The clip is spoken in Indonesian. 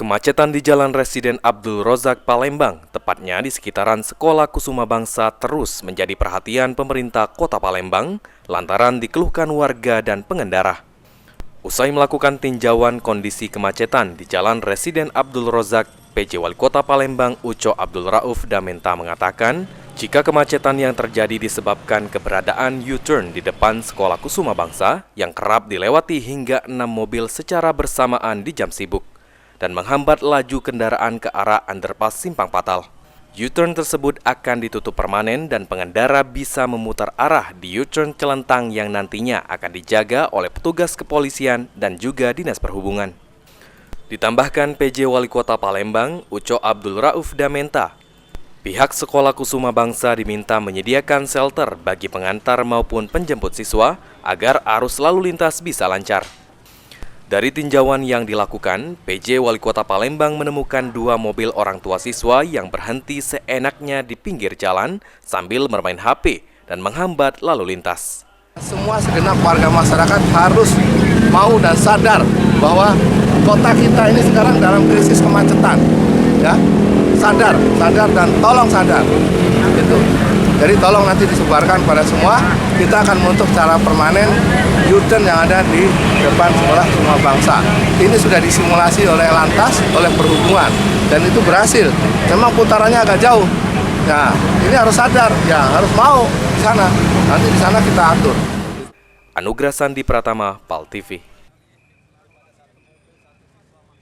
Kemacetan di Jalan Residen Abdul Rozak Palembang, tepatnya di sekitaran Sekolah Kusuma Bangsa, terus menjadi perhatian pemerintah Kota Palembang lantaran dikeluhkan warga dan pengendara. Usai melakukan tinjauan kondisi kemacetan di Jalan Residen Abdul Rozak, PJ Wali Kota Palembang Uco Abdul Rauf Damenta mengatakan, jika kemacetan yang terjadi disebabkan keberadaan U-turn di depan Sekolah Kusuma Bangsa yang kerap dilewati hingga 6 mobil secara bersamaan di jam sibuk dan menghambat laju kendaraan ke arah underpass Simpang Patal. U-turn tersebut akan ditutup permanen dan pengendara bisa memutar arah di U-turn Celentang yang nantinya akan dijaga oleh petugas kepolisian dan juga Dinas Perhubungan. Ditambahkan PJ Wali Kota Palembang, Uco Abdul Rauf Damenta, pihak Sekolah Kusuma Bangsa diminta menyediakan shelter bagi pengantar maupun penjemput siswa agar arus lalu lintas bisa lancar. Dari tinjauan yang dilakukan, PJ Wali Kota Palembang menemukan 2 mobil orang tua siswa yang berhenti seenaknya di pinggir jalan sambil bermain HP dan menghambat lalu lintas. Semua segenap warga masyarakat harus mau dan sadar bahwa kota kita ini sekarang dalam krisis kemacetan. Ya, sadar dan tolong sadar. Gitu. Jadi tolong nanti disebarkan pada semua. Kita akan menutup secara permanen U-turn yang ada di depan Sekolah Kusuma Bangsa. Ini sudah disimulasi oleh Lantas, oleh Perhubungan, dan itu berhasil. Memang putarannya agak jauh. Nah, ini harus sadar, ya harus mau di sana. Nanti di sana kita atur. Anugrah Sandi Pratama, PAL TV.